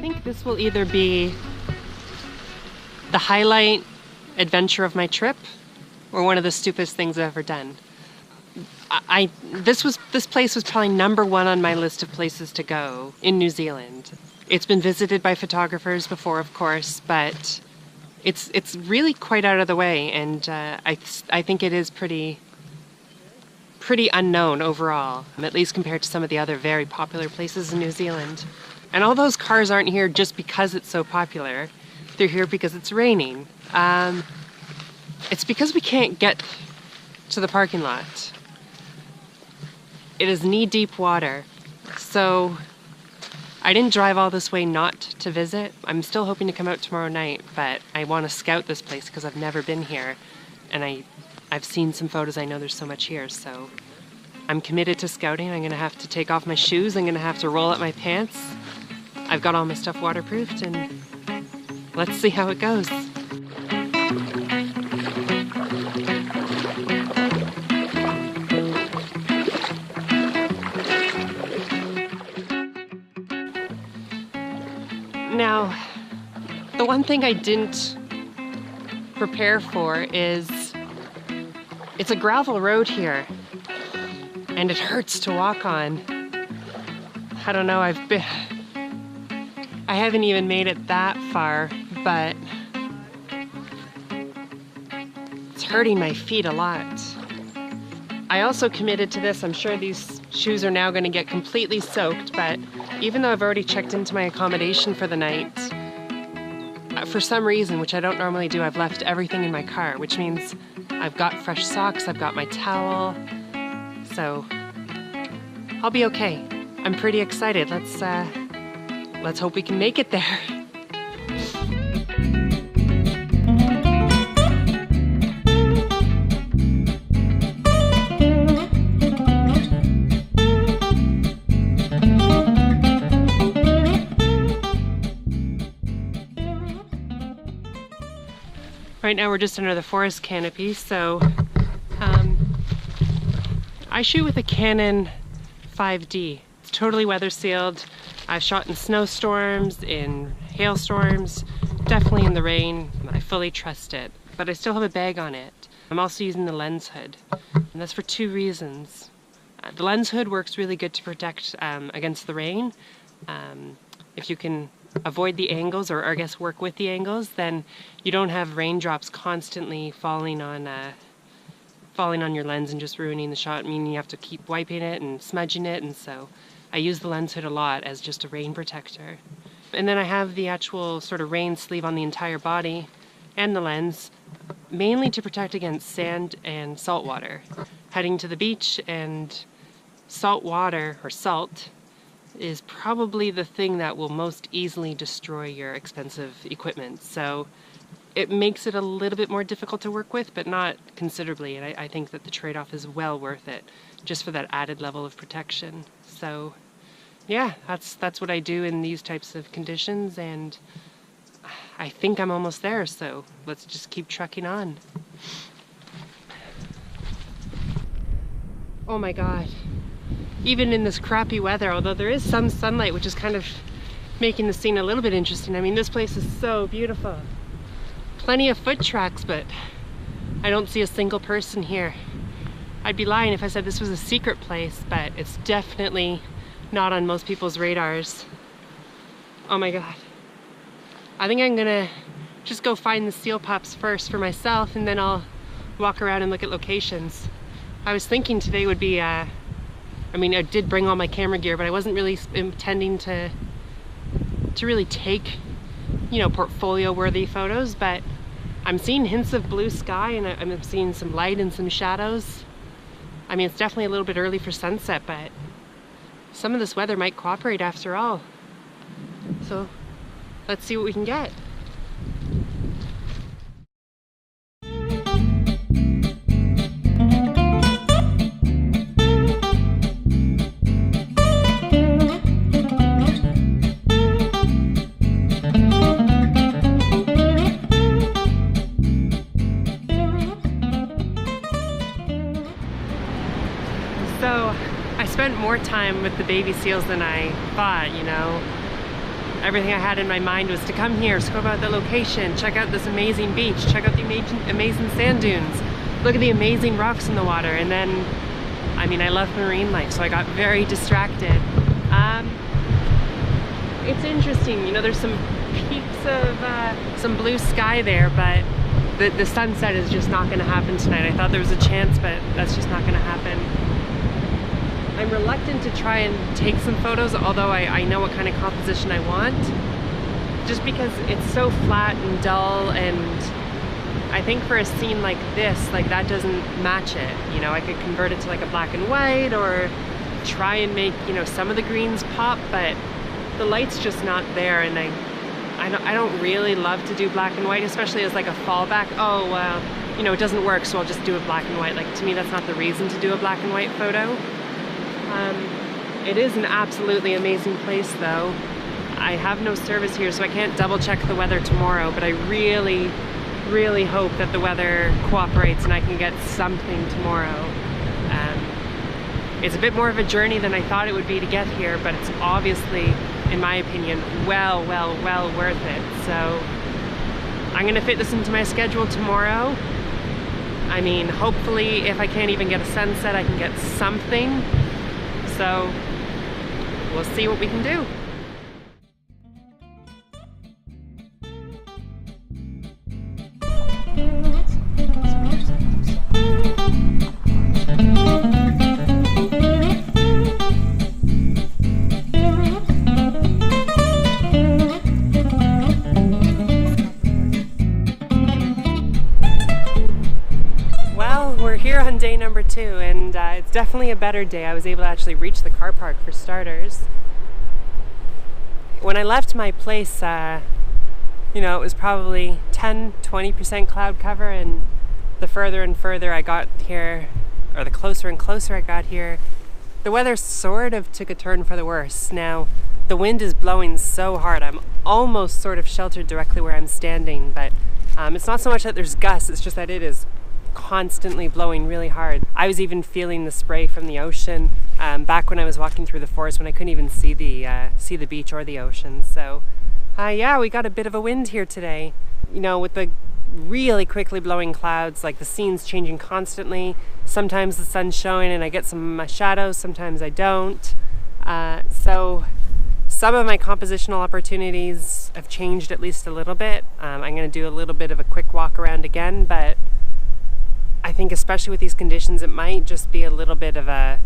think this will either be the highlight adventure of my trip or one of the stupidest things I've ever done. This place was probably #1 on my list of places to go in New Zealand. It's been visited by photographers before, of course, but it's really quite out of the way, and I think it is pretty unknown overall, at least compared to some of the other very popular places in New Zealand. And all those cars aren't here just because it's so popular. They're here because it's raining. It's because we can't get to the parking lot. It is knee-deep water, so I didn't drive all this way not to visit. I'm still hoping to come out tomorrow night, but I want to scout this place because I've never been here, and I've seen some photos. I know there's so much here, so I'm committed to scouting. I'm gonna have to take off my shoes. I'm gonna have to roll up my pants. I've got all my stuff waterproofed, and let's see how it goes. Now, the one thing I didn't prepare for is it's a gravel road here, and it hurts to walk on. I don't know, I haven't even made it that far, but it's hurting my feet a lot. I also committed to this. I'm sure these shoes are now going to get completely soaked, but even though I've already checked into my accommodation for the night, for some reason, which I don't normally do, I've left everything in my car, which means I've got fresh socks, I've got my towel, so I'll be okay. I'm pretty excited. Let's hope we can make it there. Right now we're just under the forest canopy, so I shoot with a Canon 5D. It's totally weather sealed. I've shot in snowstorms, in hailstorms, definitely in the rain. I fully trust it, but I still have a bag on it. I'm also using the lens hood, and that's for 2 reasons. The lens hood works really good to protect against the rain. If you can avoid the angles, or I guess work with the angles, then you don't have raindrops constantly falling on your lens and just ruining the shot, meaning you have to keep wiping it and smudging it, and so I use the lens hood a lot as just a rain protector. And then I have the actual sort of rain sleeve on the entire body and the lens, mainly to protect against sand and salt water. Heading to the beach, and salt water, or salt, is probably the thing that will most easily destroy your expensive equipment. So it makes it a little bit more difficult to work with, but not considerably. And I think that the trade-off is well worth it, just for that added level of protection. So yeah, that's what I do in these types of conditions, and I think I'm almost there, so let's just keep trucking on. Oh my God. Even in this crappy weather, although there is some sunlight, which is kind of making the scene a little bit interesting. I mean, this place is so beautiful. Plenty of foot tracks, but I don't see a single person here. I'd be lying if I said this was a secret place, but it's definitely not on most people's radars. Oh my God. I think I'm gonna just go find the seal pups first for myself, and then I'll walk around and look at locations. I was thinking today would be I mean, I did bring all my camera gear, but I wasn't really intending to really take, you know, portfolio-worthy photos, but I'm seeing hints of blue sky, and I'm seeing some light and some shadows. I mean, it's definitely a little bit early for sunset, but some of this weather might cooperate after all. So let's see what we can get. So I spent more time with the baby seals than I thought, you know. everything I had in my mind was to come here, scope out the location, check out this amazing beach, check out the amazing sand dunes, look at the amazing rocks in the water. And then, I mean, I love marine life, so I got very distracted. It's interesting, you know, there's some peaks of some blue sky there, but the sunset is just not going to happen tonight. I thought there was a chance, but that's just not going to happen. I'm reluctant to try and take some photos, although I know what kind of composition I want, just because it's so flat and dull, and I think for a scene like this, like that doesn't match it. You know, I could convert it to like a black and white or try and make, you know, some of the greens pop, but the light's just not there, and I don't really love to do black and white, especially as like a fallback. Oh, well, you know, it doesn't work, so I'll just do a black and white. Like, to me, that's not the reason to do a black and white photo. It is an absolutely amazing place, though. I have no service here, so I can't double check the weather tomorrow, but I really, really hope that the weather cooperates and I can get something tomorrow. It's a bit more of a journey than I thought it would be to get here, but it's obviously, in my opinion, well worth it. So I'm gonna fit this into my schedule tomorrow. I mean, hopefully if I can't even get a sunset, I can get something. So we'll see what we can do. Here on day number 2, and it's definitely a better day. I was able to actually reach the car park for starters. When I left my place, you know, it was probably 10-20% cloud cover, and the further and further I got here, or the closer and closer I got here, the weather sort of took a turn for the worse. Now, the wind is blowing so hard, I'm almost sort of sheltered directly where I'm standing, but it's not so much that there's gusts, it's just that it is constantly blowing really hard. I was even feeling the spray from the ocean back when I was walking through the forest when I couldn't even see the beach or the ocean. So yeah, we got a bit of a wind here today. You know, with the really quickly blowing clouds, like the scene's changing constantly. Sometimes the sun's showing and I get some shadows, sometimes I don't. So some of my compositional opportunities have changed at least a little bit. I'm going to do a little bit of a quick walk around again, but I think especially with these conditions, it might just be a little bit of a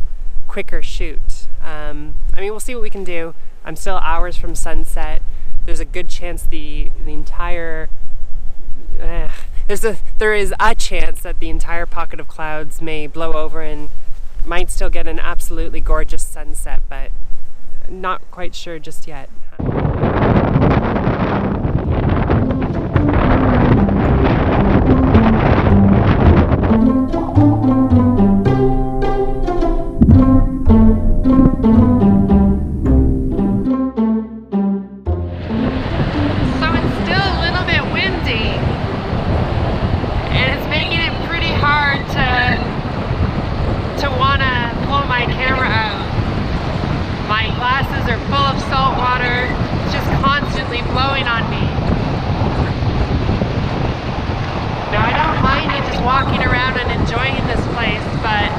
quicker shoot. I mean, we'll see what we can do. I'm still hours from sunset. There's a good chance the entire there is a chance that the entire pocket of clouds may blow over and might still get an absolutely gorgeous sunset, but not quite sure just yet. Walking around and enjoying this place, but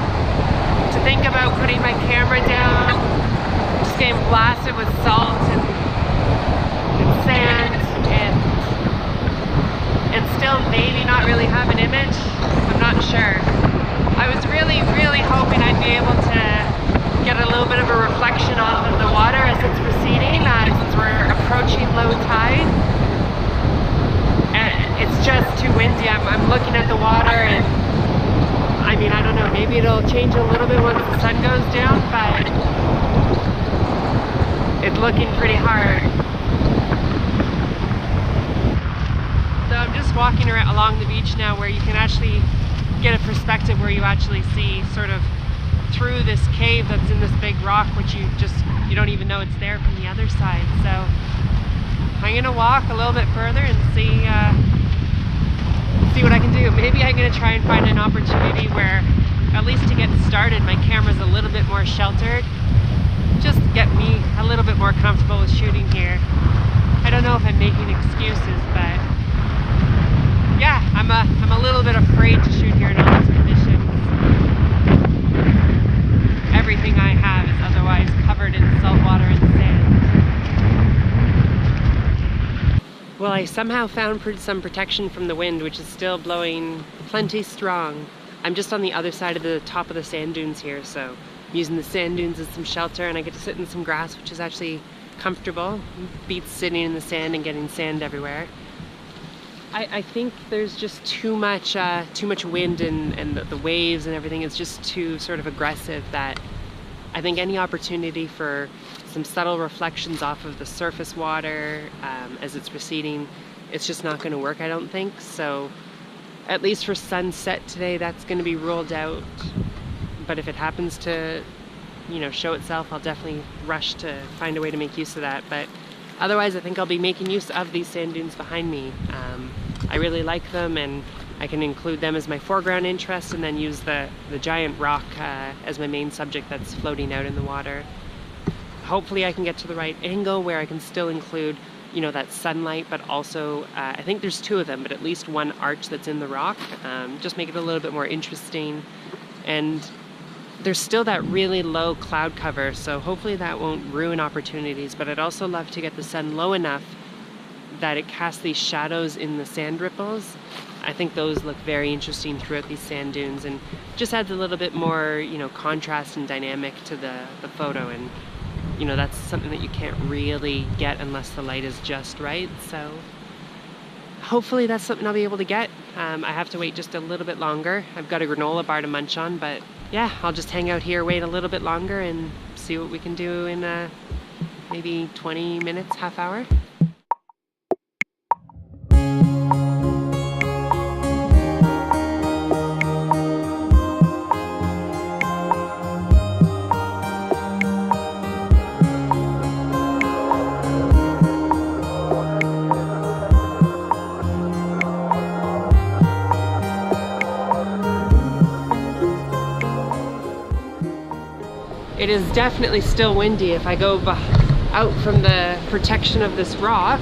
to think about putting my camera down, just getting blasted with salt and sand, and still maybe not really have an image, I'm not sure. I was really hoping I'd be able to get a little bit of a reflection off of the water as it's receding, since we're approaching low tide. It's just too windy. I'm looking at the water, and I mean, I don't know, maybe it'll change a little bit once the sun goes down, but it's looking pretty hard. So I'm just walking around along the beach now, where you can actually get a perspective where you actually see sort of through this cave that's in this big rock, which you don't even know it's there from the other side. So I'm gonna walk a little bit further and see what I can do. Maybe I'm gonna try and find an opportunity where, at least to get started, my camera's a little bit more sheltered. Just get me a little bit more comfortable with shooting here. excuses, but yeah, I'm a little bit afraid to shoot here in all these conditions. Everything I have is otherwise covered in salt water and sand. Well, I somehow found some protection from the wind, which is still blowing plenty strong. I'm just on the other side of the top of the sand dunes here, so I'm using the sand dunes as some shelter, and I get to sit in some grass, which is actually comfortable. Beats sitting in the sand and getting sand everywhere. I think there's just too much wind and the waves and everything is just too sort of aggressive, that I think any opportunity for some subtle reflections off of the surface water as it's receding, it's just not going to work, I don't think. So at least for sunset today, that's going to be ruled out. But if it happens to, you know, show itself, I'll definitely rush to find a way to make use of that. But otherwise, I think I'll be making use of these sand dunes behind me. I really like them, and I can include them as my foreground interest and then use the giant rock as my main subject that's floating out in the water. Hopefully I can get to the right angle where I can still include, you know, that sunlight, but also I think there's two of them, but at least one arch that's in the rock. Just make it a little bit more interesting. And there's still that really low cloud cover, so hopefully that won't ruin opportunities, but I'd also love to get the sun low enough that it casts these shadows in the sand ripples. I think those look very interesting throughout these sand dunes, and just adds a little bit more, you know, contrast and dynamic to the photo. And you know, that's something that you can't really get unless the light is just right. So hopefully that's something I'll be able to get. I have to wait just a little bit longer. I've got a granola bar to munch on, but yeah, I'll just hang out here, wait a little bit longer, and see what we can do in maybe 20 minutes, half hour. It is definitely still windy. If I go out from the protection of this rock,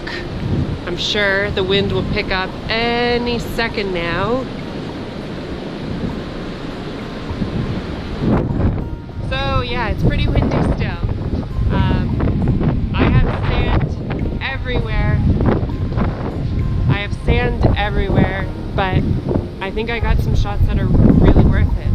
I'm sure the wind will pick up any second now. So yeah, it's pretty windy still. I have sand everywhere. I have sand everywhere, but I think I got some shots that are really worth it.